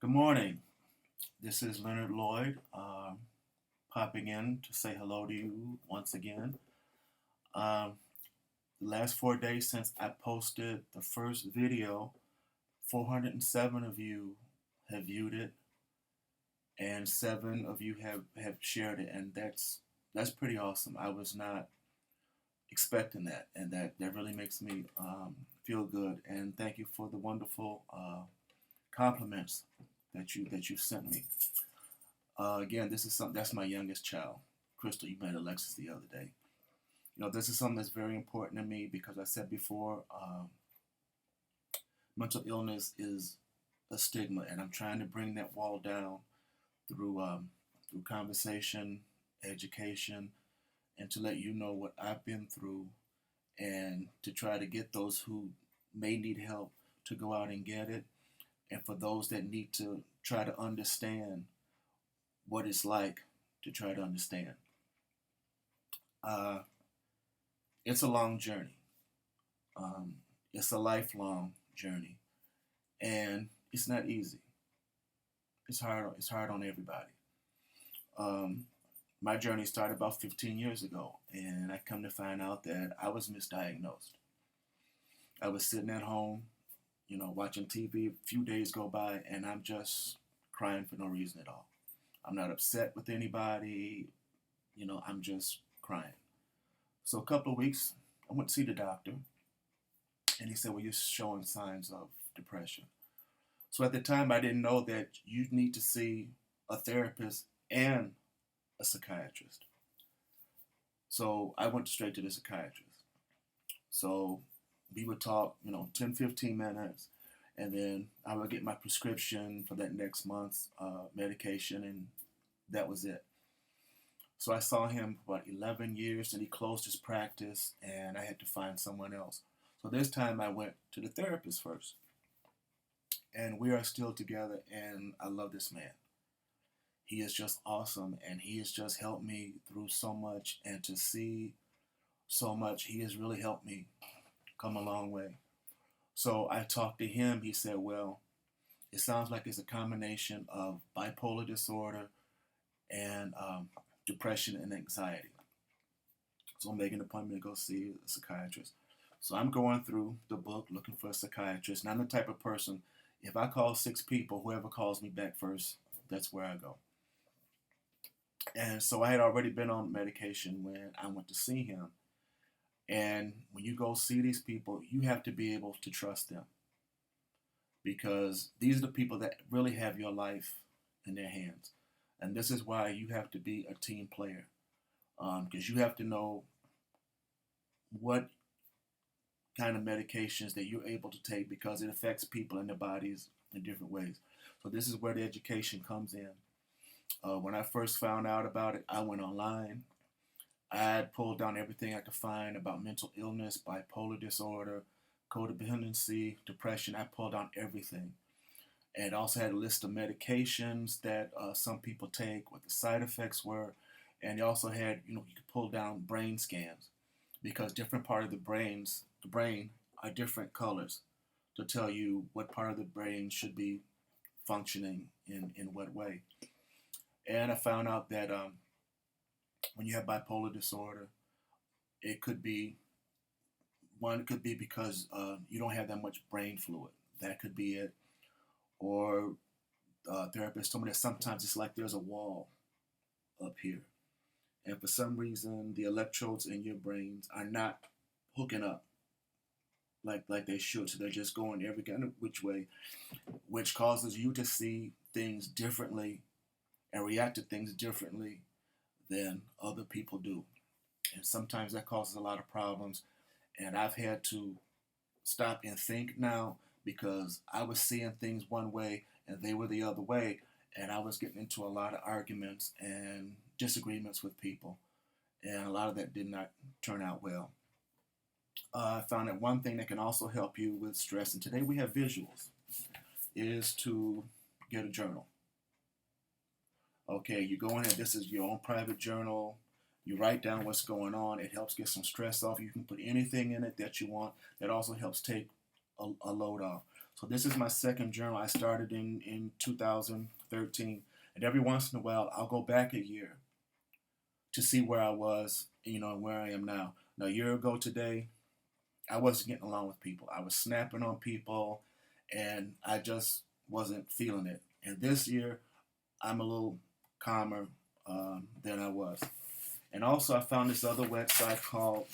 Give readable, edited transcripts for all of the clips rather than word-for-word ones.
Good morning. This is Leonard Lloyd, popping in to say hello to you once again. Um, the last 4 days since I posted the first video, 407 of you have viewed it, and seven of you have shared it, and that's pretty awesome. I was not expecting that, and that really makes me feel good. And thank you for the wonderful compliments that you sent me. Again, this is something that's my youngest child. Crystal, you met Alexis the other day. This is something that's very important to me because I said before, mental illness is a stigma, and I'm trying to bring that wall down through conversation, education, and to let you know what I've been through, and to try to get those who may need help to go out and get it, and for those that need to try to understand what it's like to try to understand. Uh, it's a long journey. Um, it's a lifelong journey, and it's not easy. It's hard. It's hard on everybody. Um, my journey started about 15 years ago, and I come to find out that I was misdiagnosed. I was sitting at home, watching TV. A few days go by, and I'm just crying for no reason at all. I'm not upset with anybody. I'm just crying. So a couple of weeks, I went to see the doctor, and he said, "Well, you're showing signs of depression." So at the time, I didn't know that you need to see a therapist and a psychiatrist. So I went straight to the psychiatrist. So we would talk, 10, 15 minutes, and then I would get my prescription for that next month's medication, and that was it. So I saw him for about 11 years, and he closed his practice, and I had to find someone else. So this time I went to the therapist first, and we are still together, and I love this man. He is just awesome, and he has just helped me through so much, and to see so much, he has really helped me come a long way. So I talked to him. He said, "Well, it sounds like it's a combination of bipolar disorder and depression and anxiety." So I'm making an appointment to go see a psychiatrist. So I'm going through the book looking for a psychiatrist. And I'm the type of person, if I call six people, whoever calls me back first, that's where I go. And so I had already been on medication when I went to see him. And when you go see these people, you have to be able to trust them because these are the people that really have your life in their hands. And this is why you have to be a team player because you have to know what kind of medications that you're able to take because it affects people in their bodies in different ways. So this is where the education comes in. When I first found out about it, I went online. I had pulled down everything I could find about mental illness, bipolar disorder, codependency, depression. I pulled down everything. And also had a list of medications that some people take, what the side effects were. And they also had, you could pull down brain scans because different part of the brain are different colors to tell you what part of the brain should be functioning in what way. And I found out that when you have bipolar disorder, it could be because you don't have that much brain fluid. That could be it. Or therapists told me that sometimes it's like there's a wall up here. And for some reason, the electrodes in your brains are not hooking up like they should. So they're just going every kind of which way, which causes you to see things differently and react to things differently than other people do. And sometimes that causes a lot of problems. And I've had to stop and think now because I was seeing things one way and they were the other way. And I was getting into a lot of arguments and disagreements with people. And a lot of that did not turn out well. I found that one thing that can also help you with stress, and today we have visuals, is to get a journal. Okay, you go in and this is your own private journal. You write down what's going on. It helps get some stress off. You can put anything in it that you want. That also helps take a load off. So this is my second journal. I started in 2013. And every once in a while, I'll go back a year to see where I was, and where I am now. Now, a year ago today, I wasn't getting along with people. I was snapping on people, and I just wasn't feeling it. And this year, I'm a little calmer than I was. And also, I found this other website called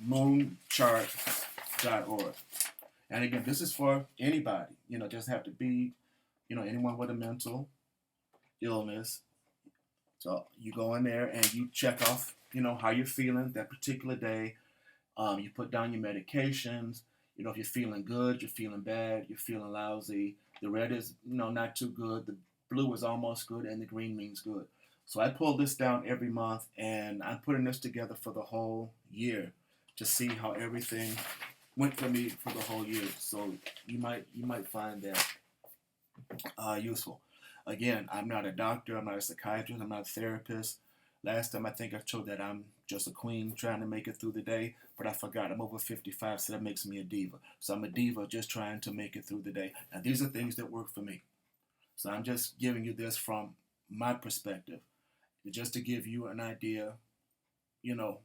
moonchart.org. And again, this is for anybody. Just have to be, anyone with a mental illness. So you go in there and you check off, how you're feeling that particular day. You put down your medications. If you're feeling good, you're feeling bad, you're feeling lousy. The red is, not too good. The blue is almost good, and the green means good. So I pull this down every month, and I'm putting this together for the whole year to see how everything went for me for the whole year. So you might find that useful. Again, I'm not a doctor, I'm not a psychiatrist, I'm not a therapist. Last time I think I showed that I'm just a queen trying to make it through the day, but I forgot I'm over 55, so that makes me a diva. So I'm a diva just trying to make it through the day. Now these are things that work for me. So I'm just giving you this from my perspective, just to give you an idea, you know,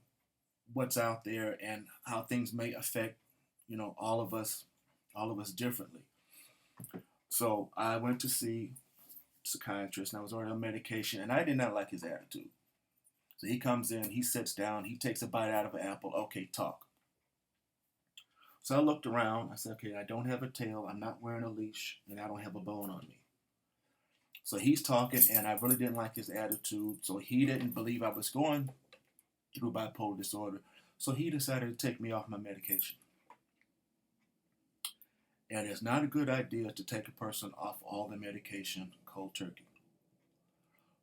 what's out there and how things may affect, all of us differently. So I went to see a psychiatrist, and I was already on medication, and I did not like his attitude. So he comes in, he sits down, he takes a bite out of an apple. Okay, talk. So I looked around. I said, okay, I don't have a tail, I'm not wearing a leash, and I don't have a bone on me. So he's talking, and I really didn't like his attitude. So he didn't believe I was going through bipolar disorder. So he decided to take me off my medication. And it's not a good idea to take a person off all the medication cold turkey.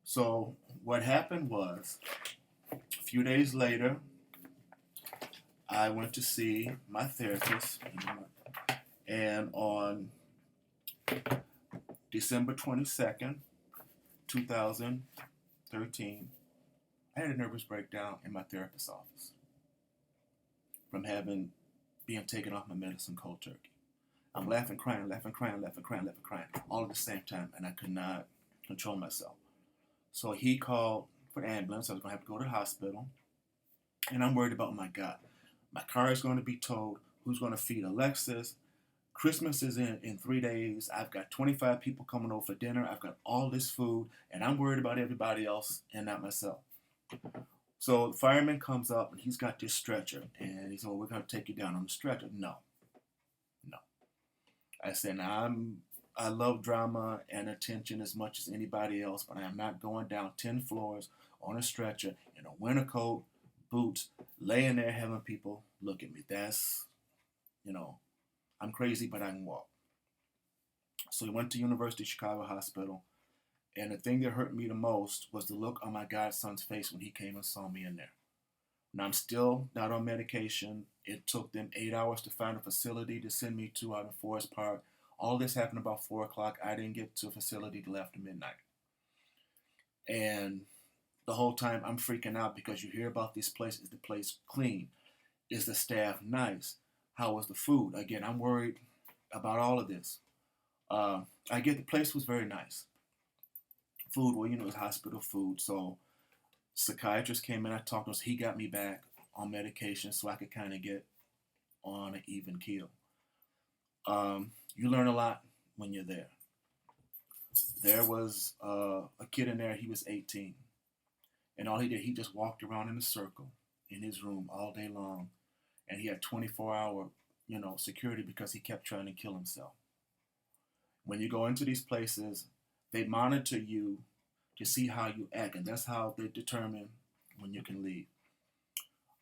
So what happened was, a few days later, I went to see my therapist, and on December 22nd, 2013, I had a nervous breakdown in my therapist's office from being taken off my medicine cold turkey. I'm laughing, crying, laughing, crying, laughing, crying, laughing, crying, all at the same time, and I could not control myself. So he called for the ambulance. I was going to have to go to the hospital, and I'm worried about, oh my God, my car is going to be towed. Who's going to feed Alexis? Christmas is in 3 days. I've got 25 people coming over for dinner. I've got all this food, and I'm worried about everybody else and not myself. So the fireman comes up, and he's got this stretcher, and he said, well, we're going to take you down on the stretcher. No. I said, now I love drama and attention as much as anybody else, but I am not going down 10 floors on a stretcher in a winter coat, boots, laying there having people look at me. That's, I'm crazy, but I can walk. So we went to University of Chicago Hospital, and the thing that hurt me the most was the look on my godson's face when he came and saw me in there. Now, I'm still not on medication. It took them 8 hours to find a facility to send me to out in Forest Park. All this happened about 4 o'clock. I didn't get to a facility till after midnight. And the whole time I'm freaking out because you hear about this place. Is the place clean? Is the staff nice? How was the food? Again, I'm worried about all of this. I get the place was very nice. Food, well, it's hospital food. So psychiatrist came in, I talked to him, so he got me back on medication so I could kind of get on an even keel. You learn a lot when you're there. There was a kid in there, he was 18. And all he did, he just walked around in a circle in his room all day long. And he had 24-hour, security because he kept trying to kill himself. When you go into these places, they monitor you to see how you act, and that's how they determine when you can leave.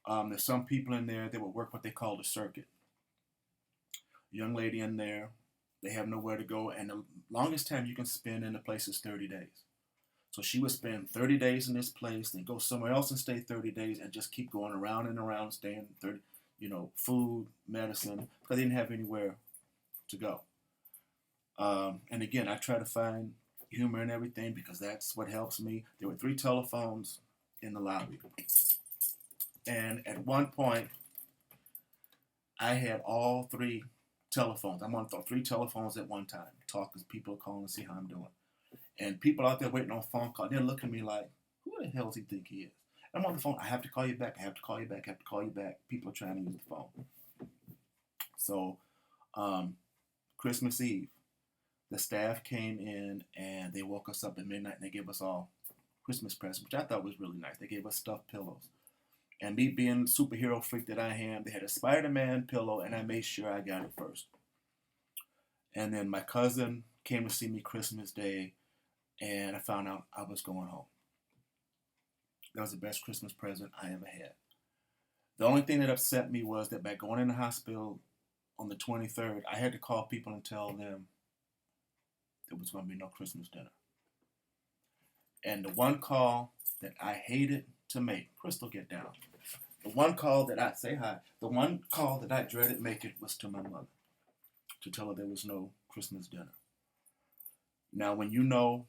There's some people in there that will work what they call the circuit. A young lady in there, they have nowhere to go, and the longest time you can spend in the place is 30 days. So she would spend 30 days in this place, then go somewhere else and stay 30 days, and just keep going around and around, staying 30, food, medicine, because they didn't have anywhere to go. And again, I try to find humor and everything because that's what helps me. There were 3 telephones in the lobby. And at one point, I had all 3 telephones. I'm on 3 telephones at one time, talking. People are calling to see how I'm doing. And people out there waiting on phone call, they're looking at me like, who the hell does he think he is? I'm on the phone. I have to call you back. I have to call you back. I have to call you back. People are trying to use the phone. So, um, Christmas Eve, the staff came in and they woke us up at midnight and they gave us all Christmas presents, which I thought was really nice. They gave us stuffed pillows. And me being the superhero freak that I am, they had a Spider-Man pillow and I made sure I got it first. And then my cousin came to see me Christmas Day and I found out I was going home. That was the best Christmas present I ever had. The only thing that upset me was that by going in the hospital on the 23rd, I had to call people and tell them there was going to be no Christmas dinner. And the one call that I hated to make, Crystal, get down. The one call that I, say hi, the one call that I dreaded making was to my mother to tell her there was no Christmas dinner. Now, when you know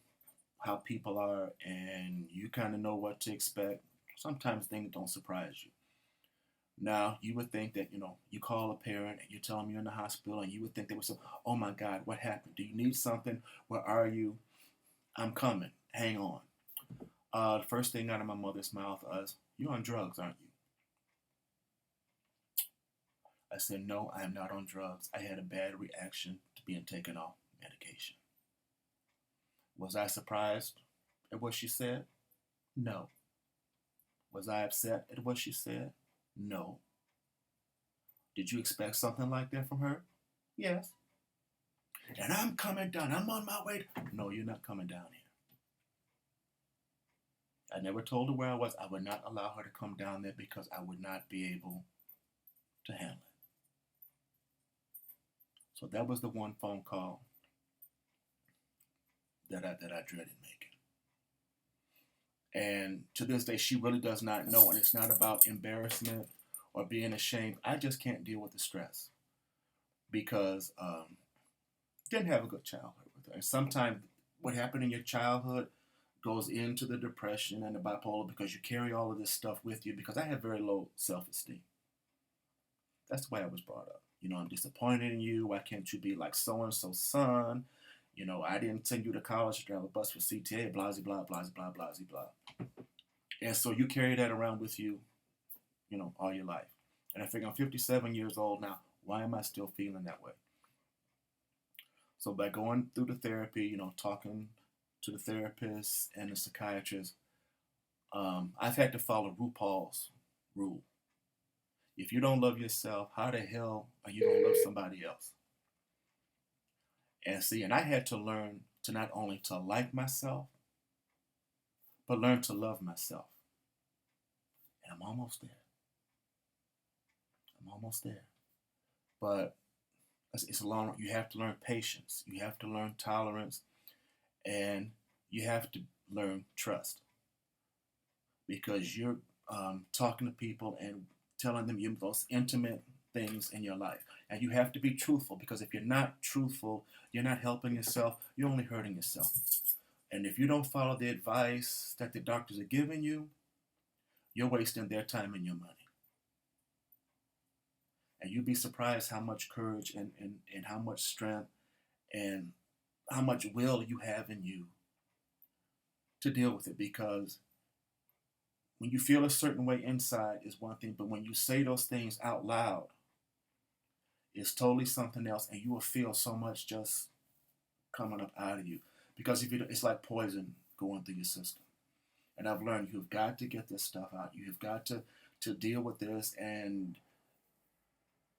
how people are and you kind of know what to expect, sometimes things don't surprise you. Now, you would think that, you call a parent and you tell them you're in the hospital and you would think they would say, oh my God, what happened? Do you need something? Where are you? I'm coming. Hang on. The first thing out of my mother's mouth was, you're on drugs, aren't you? I said, no, I am not on drugs. I had a bad reaction to being taken off medication. Was I surprised at what she said? No. Was I upset at what she said? No. Did you expect something like that from her? Yes. And I'm coming down. I'm on my way. No, you're not coming down here. I never told her where I was. I would not allow her to come down there because I would not be able to handle it. So that was the one phone call that I dreaded making. And to this day, she really does not know. And it's not about embarrassment or being ashamed. I just can't deal with the stress because didn't have a good childhood with her. And sometimes what happened in your childhood goes into the depression and the bipolar because you carry all of this stuff with you, because I have very low self-esteem. That's the way I was brought up. I'm disappointed in you. Why can't you be like so-and-so son? I didn't send you to college to drive a bus for CTA, blah, blah, blah, blah, blah, blah. And so you carry that around with you, all your life. And I figure I'm 57 years old now. Why am I still feeling that way? So by going through the therapy, talking to the therapist and the psychiatrist, I've had to follow RuPaul's rule. If you don't love yourself, how the hell are you going to love somebody else? And I had to learn to not only to like myself, but learn to love myself. And I'm almost there. But it's a long, you have to learn patience. You have to learn tolerance. And you have to learn trust. Because you're talking to people and telling them your most intimate things in your life. And you have to be truthful, because if you're not truthful, you're not helping yourself, you're only hurting yourself. And if you don't follow the advice that the doctors are giving you, you're wasting their time and your money. And you'd be surprised how much courage and how much strength and how much will you have in you to deal with it. Because when you feel a certain way inside is one thing, but when you say those things out loud, it's totally something else, and you will feel so much just coming up out of you. Because if you, it's like poison going through your system. And I've learned you've got to get this stuff out. You've got to deal with this, and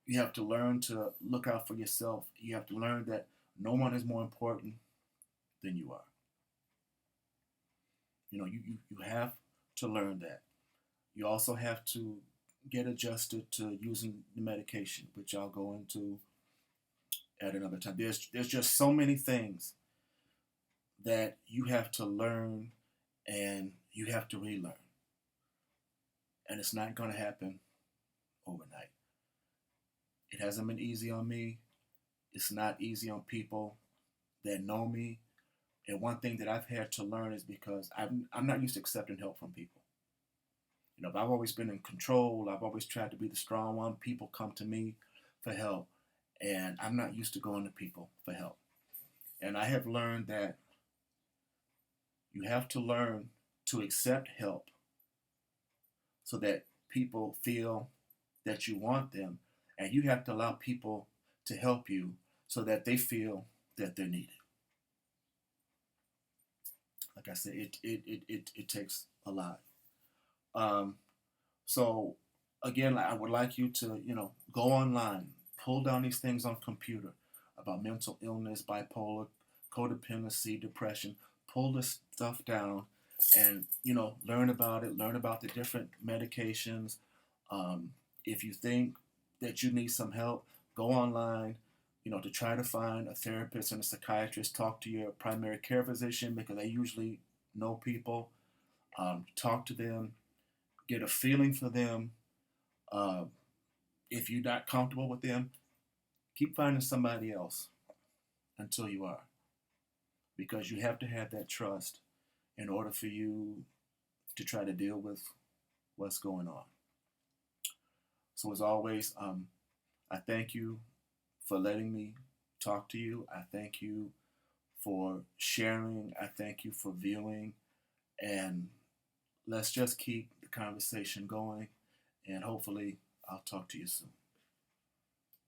you have to learn to look out for yourself. You have to learn that no one is more important than you are. You have to learn that. You also have to get adjusted to using the medication, which I'll go into at another time. There's just so many things that you have to learn and you have to relearn. And it's not going to happen overnight. It hasn't been easy on me. It's not easy on people that know me. And one thing that I've had to learn is because I'm not used to accepting help from people. I've always been in control. I've always tried to be the strong one. People come to me for help. And I'm not used to going to people for help. And I have learned that you have to learn to accept help so that people feel that you want them, and you have to allow people to help you so that they feel that they're needed. Like I said, it takes a lot. Um, so again, I would like you to, go online, pull down these things on computer about mental illness, bipolar, codependency, depression. Pull this stuff down and, learn about it, learn about the different medications. Um, if you think that you need some help, go online, to try to find a therapist and a psychiatrist. Talk to your primary care physician because they usually know people. Talk to them, get a feeling for them. Uh, if you're not comfortable with them, keep finding somebody else until you are, because you have to have that trust in order for you to try to deal with what's going on. So as always, I thank you for letting me talk to you. I thank you for sharing. I thank you for viewing. And let's just keep the conversation going. And hopefully, I'll talk to you soon.